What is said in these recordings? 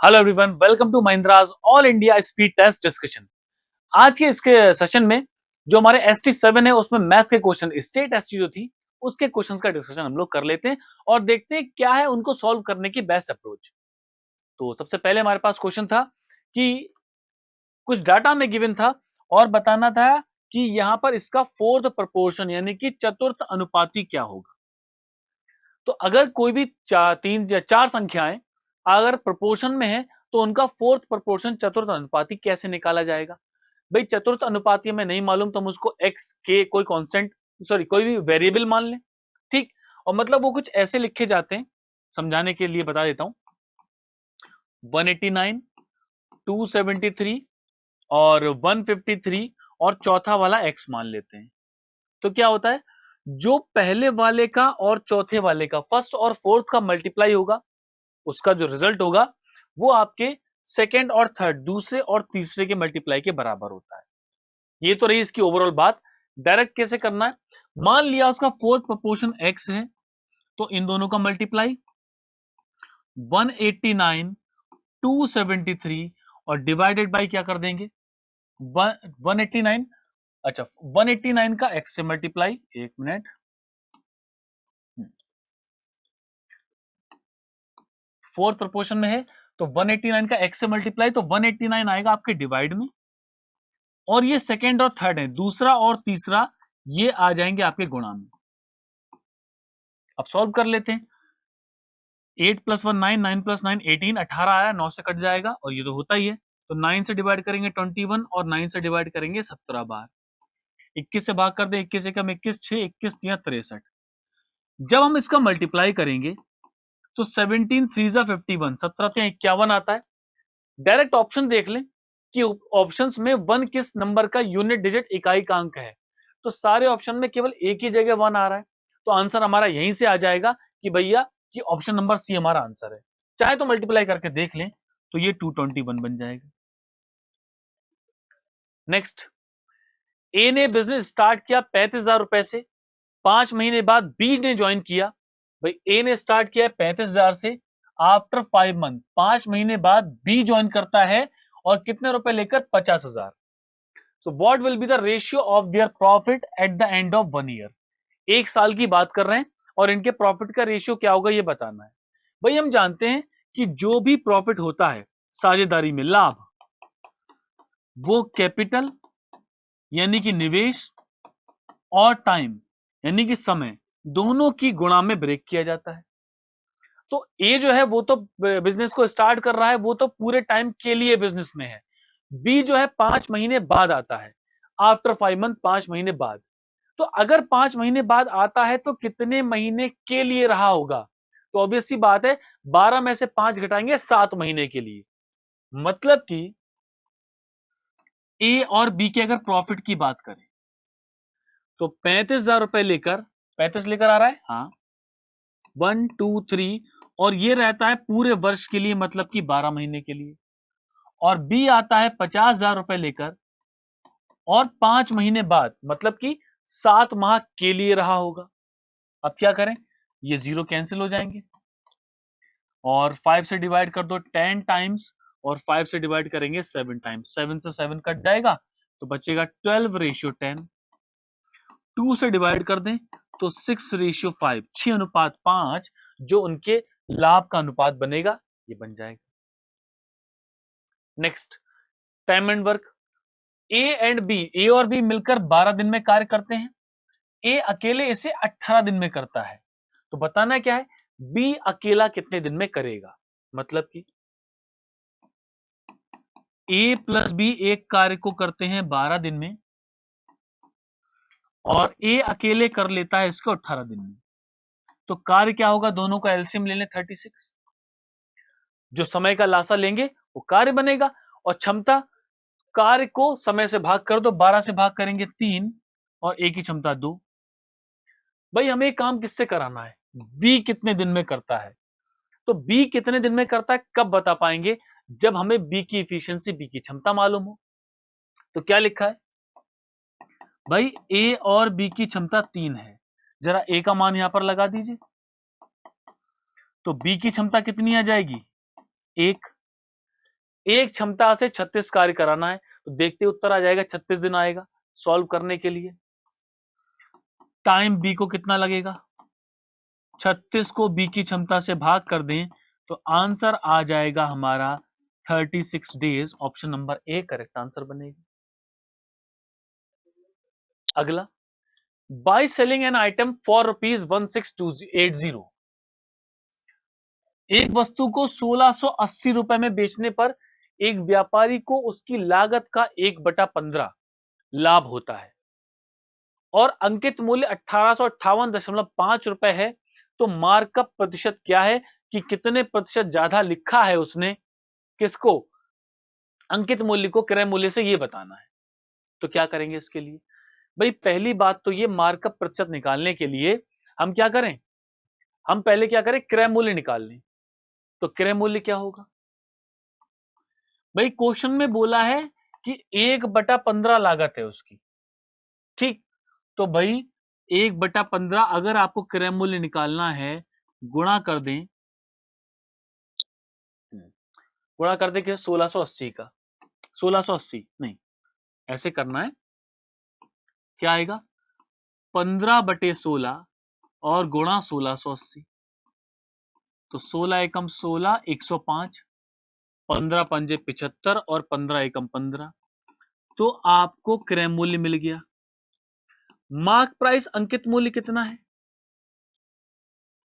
Hello everyone, welcome to Mahindra's all India speed test discussion. आज के इसके सेशन में जो हमारे ST7 है उसमें मैथ्स के क्वेश्चन, स्टेट एसटी जो थी उसके क्वेश्चंस का डिस्कशन हम लोग कर लेते हैं और देखते हैं क्या है उनको सॉल्व करने की बेस्ट अप्रोच। तो सबसे पहले हमारे पास क्वेश्चन था कि कुछ डाटा में गिवन था और बताना था कि यहां पर इसका फोर्थ प्रपोर्शन यानी कि चतुर्थ अनुपाती क्या होगा। तो अगर कोई भी तीन या चार संख्याएं अगर प्रोपोर्शन में है तो उनका फोर्थ प्रोपोर्शन चतुर्थ अनुपाती कैसे निकाला जाएगा। भाई चतुर्थ अनुपाती हमें नहीं मालूम तो हम उसको एक्स के कोई कांस्टेंट कोई भी वेरिएबल मान लें। ठीक, और मतलब वो कुछ ऐसे लिखे जाते हैं, समझाने के लिए बता देता हूं। 189, 273 और 153 और चौथा वाला एक्स मान लेते हैं। तो क्या होता है, जो पहले वाले का और चौथे वाले का फर्स्ट और फोर्थ का मल्टीप्लाई होगा उसका जो रिजल्ट होगा वो आपके सेकेंड और थर्ड, दूसरे और तीसरे के मल्टीप्लाई के बराबर होता है। ये तो रही इसकी ओवरऑल बात। डायरेक्ट कैसे करना है, मान लिया उसका फोर्थ प्रोपोर्शन एक्स है तो इन दोनों का मल्टीप्लाई 189, 273 और डिवाइडेड बाय क्या कर देंगे 189। अच्छा, 189 का एक्स से मल्टीप्लाई, एक मिनट, फोर्थ प्रोपोर्शन में है तो 189 का एक्स से मल्टीप्लाई तो 189 आएगा आपके डिवाइड में, और ये सेकेंड और थर्ड है, दूसरा और तीसरा ये आ जाएंगे आपके गुणा में। अब सॉल्व कर लेते हैं। 8 + 1 9, 9 + 9 18, 18 आया, 9 से कट जाएगा और ये तो होता ही है। तो 9 से डिवाइड करेंगे 21 और 9 से डिवाइड करेंगे 17 बार। 21 से भाग कर दे, 21 से कम 21, 6 21 3 63। जब हम इसका मल्टीप्लाई करेंगे तो 17 3 51, 17 51 आता है। डायरेक्ट ऑप्शन देख लें कि ऑप्शंस में वन किस नंबर का यूनिट डिजिट इकाई का अंक है, तो सारे ऑप्शन में केवल एक ही जगह वन आ रहा है, तो आंसर हमारा यहीं से आ जाएगा कि भैया कि ऑप्शन नंबर सी हमारा आंसर है। चाहे तो मल्टीप्लाई करके देख लें तो ये 221 बन जाएगा। नेक्स्ट, ए ने बिजनेस स्टार्ट किया 35,000 रुपए से, 5 महीने बाद बी ने ज्वाइन किया। भाई ए ने स्टार्ट किया 35,000 से, आफ्टर 5 मंथ 5 महीने बाद बी ज्वाइन करता है और कितने रुपए लेकर 50,000। So what will be the ratio of their profit at the end of 1 year. एक साल की बात कर रहे हैं और इनके प्रॉफिट का रेशियो क्या होगा ये बताना है। भाई हम जानते हैं कि जो भी प्रॉफिट होता है साझेदारी में, लाभ, वो कैपिटल यानी कि निवेश और टाइम यानी कि समय, दोनों की गुणा में ब्रेक किया जाता है। तो ए जो है वो तो बिजनेस को स्टार्ट कर रहा है, वो तो पूरे टाइम के लिए बिजनेस में है। बी जो है 5 महीने बाद आता है, आफ्टर 5 मंथ, 5 महीने बाद। तो अगर 5 महीने बाद आता है तो कितने महीने के लिए रहा होगा, तो ऑब्वियस सी बात है 12 में से 5 घटाएंगे 7 महीने के लिए। मतलब कि ए और बी के अगर प्रॉफिट की बात करें तो 35,000 रुपए लेकर, 35 लेकर आ रहा है, हाँ 1 2 3, और ये रहता है पूरे वर्ष के लिए मतलब कि 12 महीने के लिए। और बी आता है 50,000 रुपए लेकर और 5 महीने बाद मतलब कि 7 माह के लिए रहा होगा। अब क्या करें, ये जीरो कैंसिल हो जाएंगे और 5 से डिवाइड कर दो 10 टाइम्स और 5 से डिवाइड करेंगे 7 टाइम्स, 7 से 7 कट जाएगा तो बचेगा 12:10। 2 से डिवाइड कर दें तो 6:5, 6:5 जो उनके लाभ का अनुपात बनेगा ये बन जाएगा। Next, time and work. A and B, A और बी मिलकर 12 दिन में कार्य करते हैं, ए अकेले इसे 18 दिन में करता है। तो बताना क्या है, बी अकेला कितने दिन में करेगा। मतलब कि ए प्लस बी एक कार्य को करते हैं 12 दिन में और ए अकेले कर लेता है इसको 18 दिन में। तो कार्य क्या होगा, दोनों का एलसीएम ले लें 36, जो समय का लासा लेंगे वो कार्य बनेगा, और क्षमता, कार्य को समय से भाग कर दो, 12 से भाग करेंगे 3 और ए की क्षमता 2। भाई हमें काम किससे कराना है, बी कितने दिन में करता है। तो बी कितने दिन में करता है कब बता पाएंगे, जब हमें बी की इफिशियंसी, बी की क्षमता मालूम हो। तो क्या लिखा है भाई, ए और बी की क्षमता 3 है, जरा ए का मान यहां पर लगा दीजिए। तो बी की क्षमता कितनी आ जाएगी, 1, एक क्षमता से 36 कार्य कराना है, तो देखते उत्तर आ जाएगा 36 दिन आएगा सॉल्व करने के लिए। टाइम बी को कितना लगेगा, 36 को बी की क्षमता से भाग कर दें तो आंसर आ जाएगा हमारा 36 days. Option number A correct answer बनेगा। अगला, by selling an item for ₹16,280, एक वस्तु को 1680 रुपए में बेचने पर एक व्यापारी को उसकी लागत का 1/15 लाभ होता है और अंकित मूल्य 1858.5 रुपए है, तो मार्कअप प्रतिशत क्या है कि कितने प्रतिशत ज्यादा लिखा है उसने, किसको, अंकित मूल्य को क्रय मूल्य से, ये बताना है। तो क्या करेंगे इसके लिए, भाई पहली बात तो ये मार्कअप प्रतिशत निकालने के लिए हम क्या करें, हम पहले क्या करें, क्रय मूल्य निकाल लें। तो क्रय मूल्य क्या होगा, भाई क्वेश्चन में बोला है कि 1/15 लागत है उसकी, ठीक, तो भाई 1/15 अगर आपको क्रय मूल्य निकालना है, गुणा कर दें, गुणा कर दें किस 1680 का, 1680 नहीं, ऐसे करना है, क्या आएगा 15/16 और गुणा 1680, तो 16 एकम 16, 105, 15 पंजे 75 और 15 एकम 15, तो आपको क्रय मूल्य मिल गया। मार्क प्राइस अंकित मूल्य कितना है,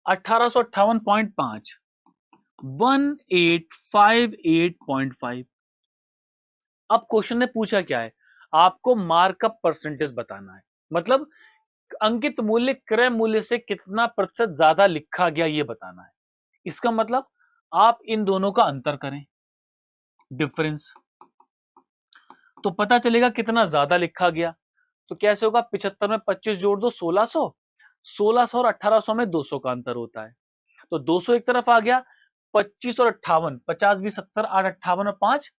1858.5, 1858.5। अब क्वेश्चन ने पूछा क्या है, आपको मार्कअप परसेंटेज बताना है, मतलब अंकित मूल्य क्रय मूल्य से कितना प्रतिशत ज्यादा लिखा गया ये बताना है। इसका मतलब आप इन दोनों का अंतर करें, डिफरेंस, तो पता चलेगा कितना ज्यादा लिखा गया। तो कैसे होगा, 75 में 25 जोड़ दो 1600, 1600 और 1800 में 200 का अंतर होता है, तो 200 एक तरफ आ गया, 25 और 58, 50 20 70 8 58 और 5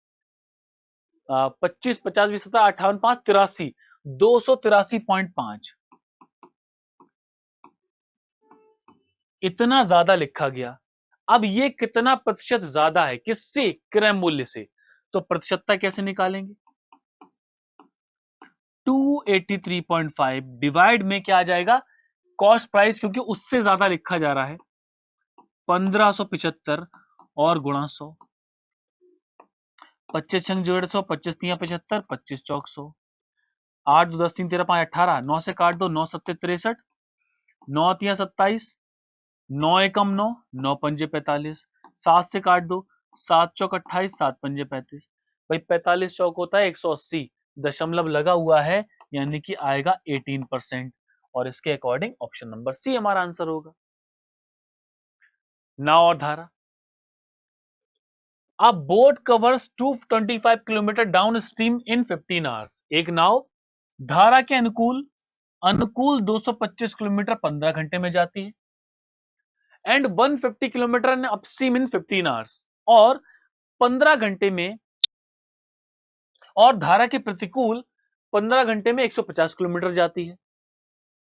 25 50 20 70 58 5 83, 283.5, इतना ज्यादा लिखा गया। अब ये कितना प्रतिशत ज्यादा है किससे, क्रय मूल्य से, तो प्रतिशतता कैसे निकालेंगे, 283.5 डिवाइड में क्या आ जाएगा, कॉस्ट प्राइस, क्योंकि उससे ज्यादा लिखा जा रहा है, 1575 और गुणा 100, 25 छंग जोड़ 100, 25 तिया 75, 25 चौक 100, 8 2 10 3 13 5 18, 9 से काट दो 9 सत्ते 63, 9 तिया 27, 9 एकम 9, 9 पंजे 45, 7 से काट दो 7 चौक 28, 7 पंजे 35, भाई 45 चौक होता है 180, दशमलव लगा हुआ है, यानी कि आएगा 18%, और इसके अकॉर्डिंग ऑप्शन नंबर सी हमारा आंसर होगा। नाव और धारा, A boat covers 225 kilometre down stream in 15 hours, एक नाव धारा के अनुकूल अनुकूल 225 किलोमीटर 15 घंटे में जाती है, and 150 kilometre upstream in 15 hours, और 15 घंटे में, और धारा के प्रतिकूल 15 घंटे में 150 किलोमीटर जाती है।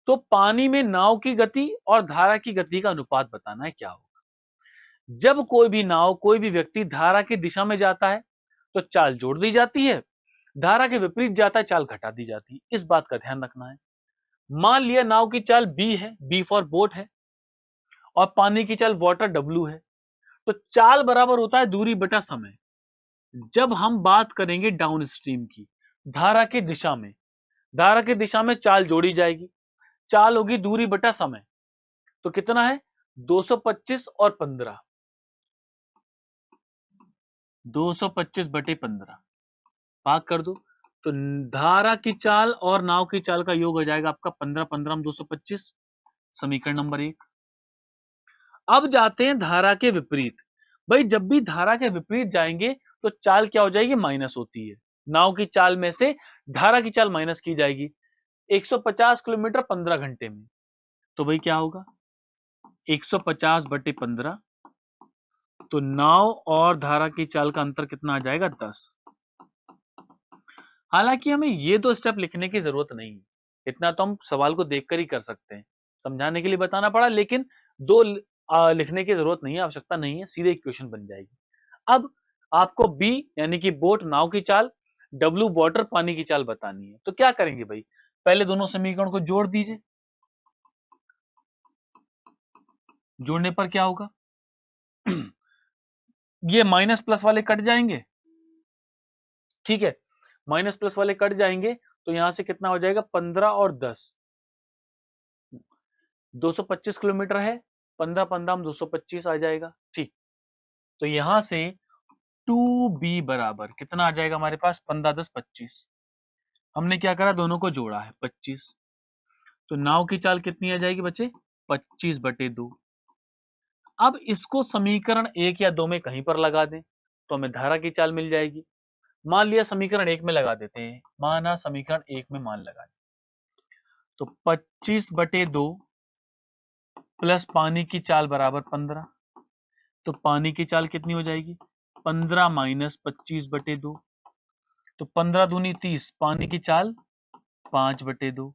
तो पानी में नाव की गति और धारा की गति का अनुपात बताना है क्या होगा। जब कोई भी नाव, कोई भी व्यक्ति धारा की दिशा में जाता है तो चाल जोड़ दी जाती है, धारा के विपरीत जाता है चाल घटा दी जाती है, इस बात का ध्यान रखना है। मान लिया नाव की चाल बी है, बी फॉर बोट है, और पानी की चाल वाटर डब्ल्यू है, तो चाल बराबर होता है दूरी बटा समय। जब हम बात करेंगे डाउन स्ट्रीम की, धारा की दिशा में, धारा की दिशा में चाल जोड़ी जाएगी, चाल होगी दूरी बटा समय, तो कितना है 225 और 15, 225 बटे 15 भाग कर दो, तो धारा की चाल और नाव की चाल का योग हो जाएगा आपका 15 15 225, समीकरण नंबर 1। अब जाते हैं धारा के विपरीत, भाई जब भी धारा के विपरीत जाएंगे तो चाल क्या हो जाएगी, माइनस होती है, नाव की चाल में से धारा की चाल माइनस की जाएगी, 150 किलोमीटर 15 घंटे में, तो भाई क्या होगा 150 बटे 15, तो नाव और धारा की चाल का अंतर कितना आ जाएगा 10। हालांकि हमें ये दो स्टेप लिखने की जरूरत नहीं है, इतना तो हम सवाल को देखकर ही कर सकते हैं, समझाने के लिए बताना पड़ा, लेकिन दो लिखने की जरूरत नहीं है, आवश्यकता नहीं है, सीधे इक्वेशन बन जाएगी। अब आपको बी यानी कि बोट नाव की चाल, डब्ल्यू वाटर पानी की चाल बतानी है। तो क्या करेंगे भाई, पहले दोनों समीकरण को जोड़ दीजिए। जोड़ने पर क्या होगा ये माइनस प्लस वाले कट जाएंगे, ठीक है, माइनस प्लस वाले कट जाएंगे तो यहां से कितना हो जाएगा 15 और 10, 225 किलोमीटर है, 15 15 225 आ जाएगा, ठीक। तो यहां से 2b बराबर कितना आ जाएगा हमारे पास 15 10 25। हमने क्या करा, दोनों को जोड़ा है 25। तो नाव की चाल कितनी आ जाएगी बच्चे 25/2। अब इसको समीकरण 1 या 2 में कहीं पर लगा दें तो हमें धारा की चाल मिल जाएगी। मान लिया समीकरण 1 में लगा देते हैं, माना समीकरण 1 में मान लगा दें, तो 25/2 प्लस पानी की चाल बराबर 15। तो पानी की चाल कितनी हो जाएगी 15 माइनस 25/2। तो 15 दूनी 30, पानी की चाल 5/2।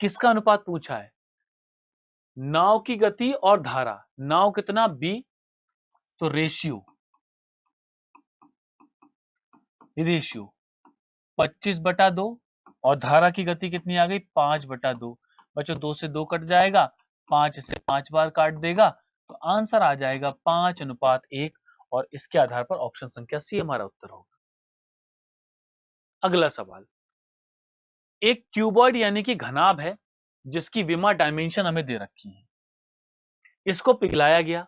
किसका अनुपात पूछा है, नाव की गति और धारा, नाव कितना b, तो रेशियो 25/2 और धारा की गति कितनी आ गई 5/2। बच्चों 2 से 2 कट जाएगा, 5 से 5 बार काट देगा, तो आंसर आ जाएगा 5:1 और इसके आधार पर ऑप्शन संख्या सी हमारा उत्तर होगा। अगला सवाल, एक क्यूबॉइड यानी कि घनाभ है जिसकी विमा डायमेंशन हमें दे रखी है, इसको पिघलाया गया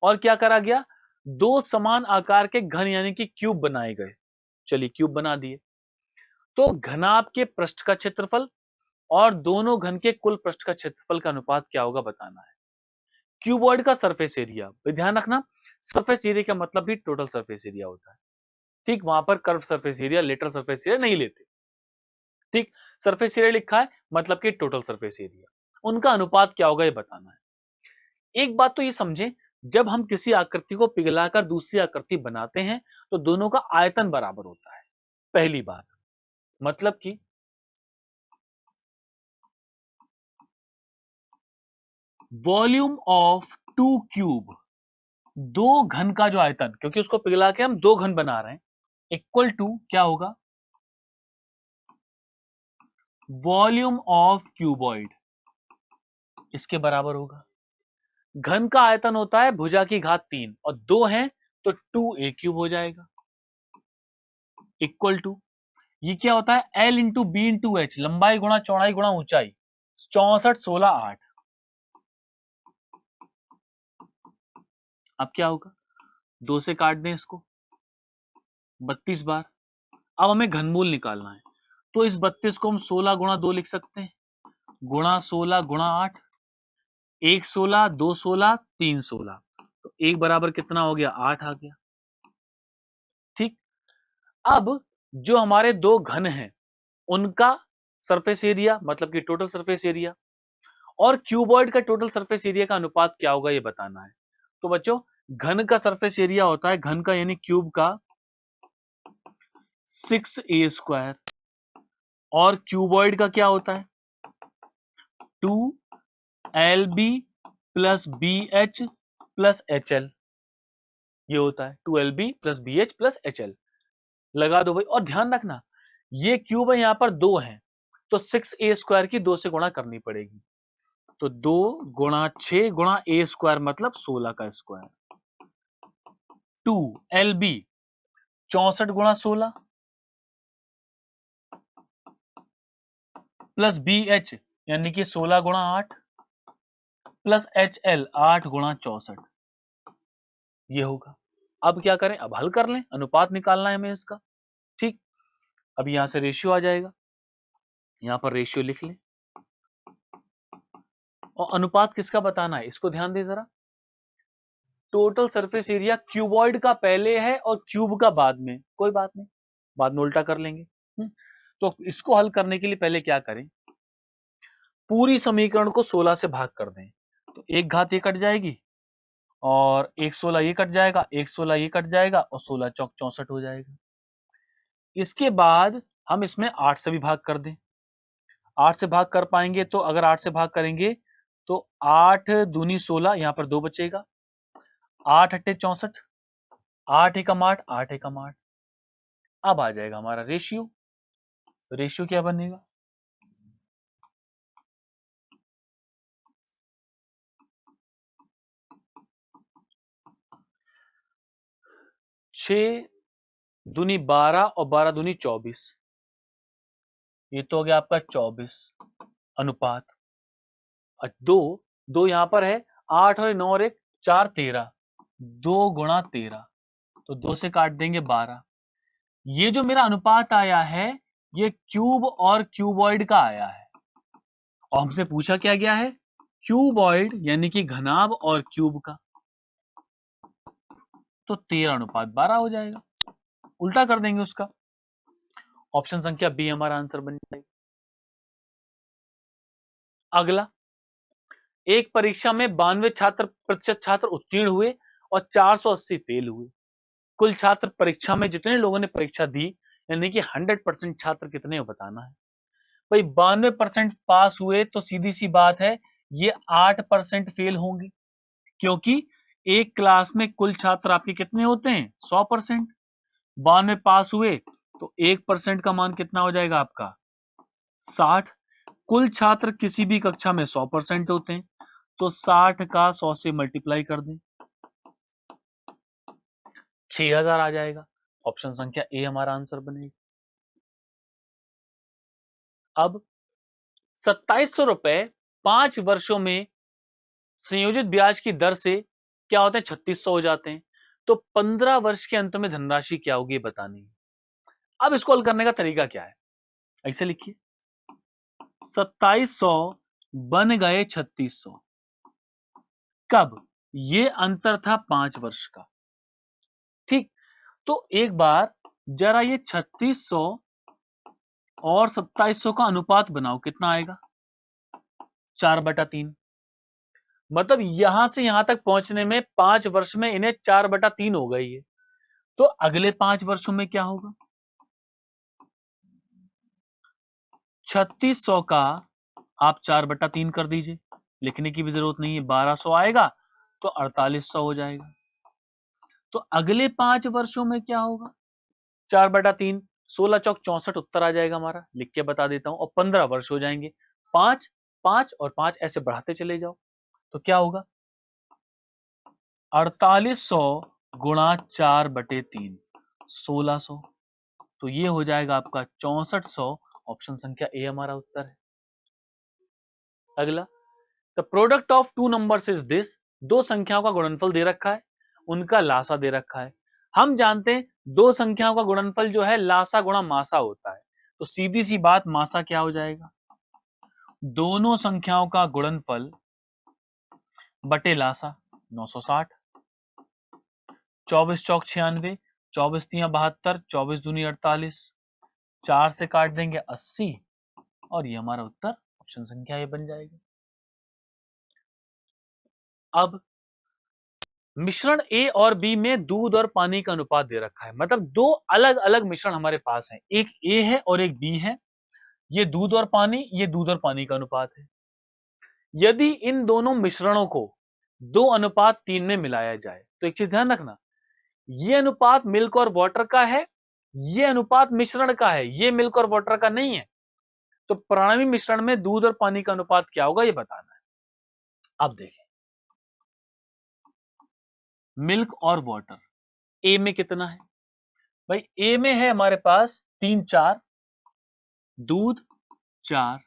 और क्या करा गया, दो समान आकार के घन यानी कि क्यूब बनाए गए। चलिए क्यूब बना दिए, तो घनाभ के पृष्ठ का क्षेत्रफल और दोनों घन के कुल पृष्ठ का क्षेत्रफल का अनुपात क्या होगा बताना है। क्यूबॉइड का सरफेस एरिया, ध्यान रखना सरफेस एरिया का मतलब भी टोटल सरफेस एरिया होता है, ठीक, वहां पर curve surface area lateral surface area नहीं लेते, ठीक, सरफेस एरिया लिखा है मतलब कि टोटल सरफेस एरिया, उनका अनुपात क्या होगा ये बताना है। एक बात तो ये समझें, जब हम किसी आकृति को पिघलाकर दूसरी आकृति बनाते हैं तो दोनों का आयतन बराबर होता है, पहली बात, मतलब कि वॉल्यूम ऑफ टू क्यूब, दो घन का जो आयतन, क्योंकि उसको पिघला के हम दो घन बना रहे हैं, इक्वल टू क्या होगा, वॉल्यूम ऑफ क्यूबॉइड, इसके बराबर होगा। घन का आयतन होता है भुजा की घात 3 और 2 है तो 2a³ हो जाएगा, इक्वल टू ये क्या होता है L into B into H, लंबाई गुणा चौड़ाई गुणा ऊंचाई, 64 16 8। अब क्या होगा, 2 से काट दें इसको 32 बार। अब हमें घनमूल निकालना है, तो इस 32 को हम 16 गुणा 2 लिख सकते हैं, गुणा 16 गुणा 8, 1 16 2 16 3 16, तो एक बराबर कितना हो गया 8 आ गया, ठीक। अब जो हमारे दो घन हैं उनका सरफेस एरिया मतलब कि टोटल सरफेस एरिया और क्यूबॉइड का टोटल सरफेस एरिया का अनुपात क्या होगा ये बताना है। तो बच्चों घन का सरफेस एरिया होता है, घन का यानी क्यूब का 6a² और क्यूबॉइड का क्या होता है 2lb plus bh plus hl, ये होता है 2lb plus bh plus hl। लगा दो भाई, और ध्यान रखना ये क्यूब है यहां पर दो है तो 6a² की 2 से गुणा करनी पड़ेगी, तो 2 गुणा 6 गुणा a² मतलब 16 का स्क्वायर, 2lb 64 गुणा 16 प्लस bh यानी कि 16 गुणा 8 प्लस hl 8 गुणा 64, ये होगा। अब क्या करें, अब हल कर लें, अनुपात निकालना है हमें इसका, ठीक। अब यहां से रेशियो आ जाएगा, यहां पर रेशियो लिख लें और अनुपात किसका बताना है इसको ध्यान दें जरा, टोटल सरफेस एरिया क्यूबॉइड का पहले है और क्यूब का बाद में, कोई बात नहीं बाद में उल्टा कर लेंगे। तो इसको हल करने के लिए पहले क्या करें, पूरी समीकरण को 16 से भाग कर दें, तो एक घात ये कट जाएगी और 116 ये कट जाएगा, 116 ये कट जाएगा और 16 चौक 64 हो जाएगा। इसके बाद हम इसमें 8 से भी भाग कर दें, 8 से भाग कर पाएंगे तो अगर 8 से भाग करेंगे तो 8 दूनी 16, यहां पर 2 बचेगा, 8 अट्ठे 64, 8 एकम 8, 8 एकम 8। अब आ जाएगा हमारा रेशियो। रेशियो क्या बनेगा? छह दूनी 12 और 12 दूनी 24। ये तो हो गया आपका 24 अनुपात। दो दो यहां पर है, 8 और 9 और 1 4 13, 2 गुणा 13, तो 2 से काट देंगे 12। ये जो मेरा अनुपात आया है ये क्यूब और क्यूबॉइड का आया है, और हमसे पूछा क्या गया है? क्यूबॉइड यानी कि घनाभ और क्यूब का। तो 13 अनुपात 12 हो जाएगा, उल्टा कर देंगे उसका। ऑप्शन संख्या बी हमारा आंसर बन जाएगा। अगला, एक परीक्षा में 92% छात्र उत्तीर्ण हुए और 480 फेल हुए। कुल छात्र परीक्षा में जितने लोगों ने परीक्षा दी, यानी कि 100% छात्र कितने हो बताना है। भाई 92% पास हुए तो सीधी सी बात है ये 8% फेल होंगे, क्योंकि एक क्लास में कुल छात्र आपके कितने होते हैं? 100%। 92 पास हुए तो 1% का मान कितना हो जाएगा आपका? 60। कुल छात्र किसी भी कक्षा में 100% होते हैं, तो 60 का 100 से मल्टीप्लाई कर दें, 6000 आ जाएगा। ऑप्शन संख्या ए हमारा आंसर बनेगा। अब 2700 रुपए 5 वर्षों में संयोजित ब्याज की दर से क्या होते हैं? 3600 हो जाते हैं। तो 15 वर्ष के अंत में धनराशि क्या होगी बतानी है। अब इसको हल करने का तरीका क्या है? ऐसे लिखिए, 2700 बन गए 3600। कब? ये अंतर था 5 वर्ष का। ठीक, तो एक बार जरा ये 3600 और 2700 का अनुपात बनाओ, कितना आएगा? 4/3। मतलब यहां से यहां तक पहुंचने में 5 वर्ष में इन्हें 4/3 हो गई है। तो अगले 5 वर्षों में क्या होगा? 3600 का आप 4/3 कर दीजिए, लिखने की भी जरूरत नहीं है, 1200 आएगा तो 4800 हो जाएगा। तो अगले 5 वर्षों में क्या होगा? 4/3, 16 चौक 64 उत्तर आ जाएगा हमारा, लिख के बता देता हूं। और 15 वर्ष हो जाएंगे, 5 5 और 5 ऐसे बढ़ाते चले जाओ, तो क्या होगा? 4800 गुणा 4/3, 1600। तो ये हो जाएगा आपका 6400। ऑप्शन संख्या ए हमारा उत्तर है। अगला, the product of two numbers is this. दो संख्याओं का गुणनफल दे रखा है, उनका लासा दे रखा है। हम जानते हैं दो संख्याओं का गुणनफल जो है लासा गुणा मासा होता है, तो सीधी सी बात मासा क्या हो जाएगा? दोनों संख्याओं का गुणनफल बटे लासा, 960। 24 चौक 96, 24 तिया 72, 24 दूनी 48, 4 से काट देंगे 80, और ये हमारा उत्तर ऑप्शन संख्या ये बन जाएगा। अब मिश्रण ए और बी में दूध और पानी का अनुपात दे रखा है, मतलब दो अलग अलग मिश्रण हमारे पास हैं, एक ए है और एक बी है। ये दूध और पानी, ये दूध और पानी का अनुपात है। यदि इन दोनों मिश्रणों को 2:3 में मिलाया जाए, तो एक चीज ध्यान रखना, ये अनुपात मिल्क और वाटर का है, ये अनुपात मिश्रण का है, ये मिल्क और वाटर का नहीं है। तो प्राणवी मिश्रण में दूध और पानी का अनुपात क्या होगा ये बताना है। अब देखें, मिल्क और वाटर, ए में कितना है? भाई ए में है हमारे पास 3 4, दूध 4।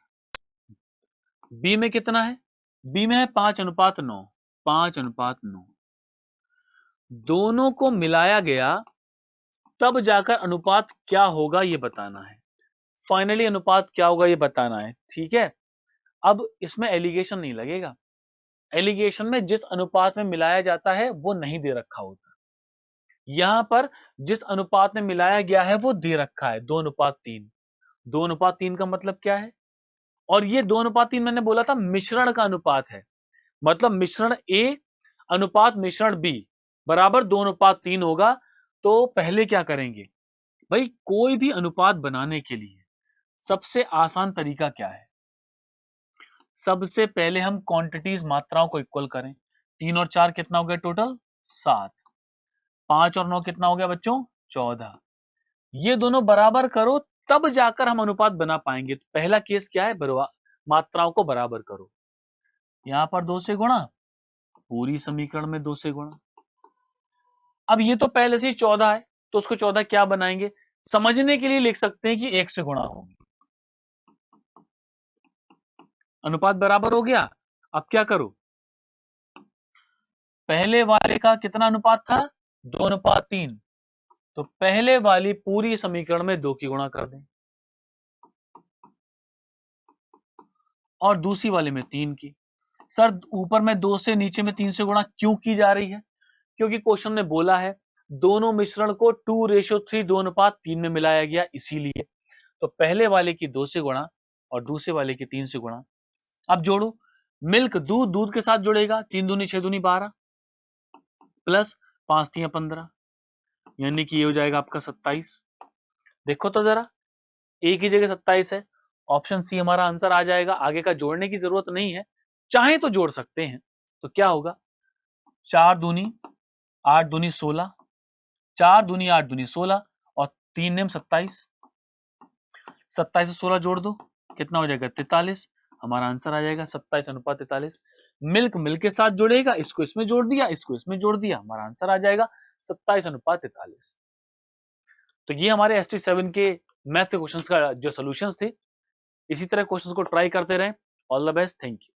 बी में कितना है? बी में है 5:9, 5:9। दोनों को मिलाया गया तब जाकर अनुपात क्या होगा ये बताना है। फाइनली अनुपात क्या होगा ये बताना है, ठीक है। अब इसमें एलिगेशन नहीं लगेगा, एलिगेशन में जिस अनुपात में मिलाया जाता है वो नहीं दे रखा होता। यहां पर जिस अनुपात में मिलाया गया है वो दे रखा है 2:3। 2:3 का मतलब क्या है? और ये 2:3 मैंने बोला था मिश्रण का अनुपात है, मतलब मिश्रण ए अनुपात मिश्रण बी बराबर 2:3 होगा। तो पहले क्या करेंगे भाई, कोई भी अनुपात बनाने के लिए सबसे आसान तरीका क्या है? सबसे पहले हम क्वांटिटीज मात्राओं को इक्वल करें। 3 और 4 कितना हो गया टोटल? 7। 5 और 9 कितना हो गया बच्चों? 14। ये दोनों बराबर करो तब जाकर हम अनुपात बना पाएंगे। तो पहला केस क्या है? मात्राओं को बराबर करो। यहां पर 2 से गुणा, पूरी समीकरण में 2 से गुणा। अब ये तो पहले से ही 14 है, तो उसको 14 क्या बनाएंगे? समझने के लिए लिख सकते हैं कि 1 से गुणा होगी। अनुपात बराबर हो गया। अब क्या करो? पहले वाले का कितना अनुपात था? 2:3। तो पहले वाली पूरी समीकरण में 2 की गुणा कर दें और दूसरी वाले में 3 की। सर ऊपर में 2 से, नीचे में 3 से गुणा क्यों की जा रही है? क्योंकि क्वेश्चन ने बोला है दोनों मिश्रण को 2:3 2:3 में मिलाया गया, इसीलिए। तो पहले वाले की 2 से गुणा और दूसरे वाले की 3 से गुणा। अब जोड़ो, मिल्क दूध, दूध के साथ जुड़ेगा, 3 दूनी 6 दूनी 12 प्लस 5 3 15, यानी कि ये हो जाएगा आपका 27। देखो तो जरा, एक ही जगह 27 है, ऑप्शन सी हमारा आंसर आ जाएगा। आगे का जोड़ने की जरूरत नहीं है, चाहे तो जोड़ सकते हैं। तो क्या होगा? 4 दूनी 8 दूनी 16, 4 दूनी 8 दूनी 16 और 3 नेम 27। 27 से 16 जोड़ दो, कितना हो जाएगा? 43। हमारा आंसर आ जाएगा 27:43। मिल्क मिल्क के साथ जुड़ेगा, इसको इसमें जोड़ दिया, इसको इसमें जोड़ दिया, हमारा आंसर आ जाएगा 27:43। तो ये हमारे ST7 के मैथ के क्वेश्चंस का जो सॉल्यूशंस थे। इसी तरह क्वेश्चंस को ट्राई करते रहें। All the best, thank you.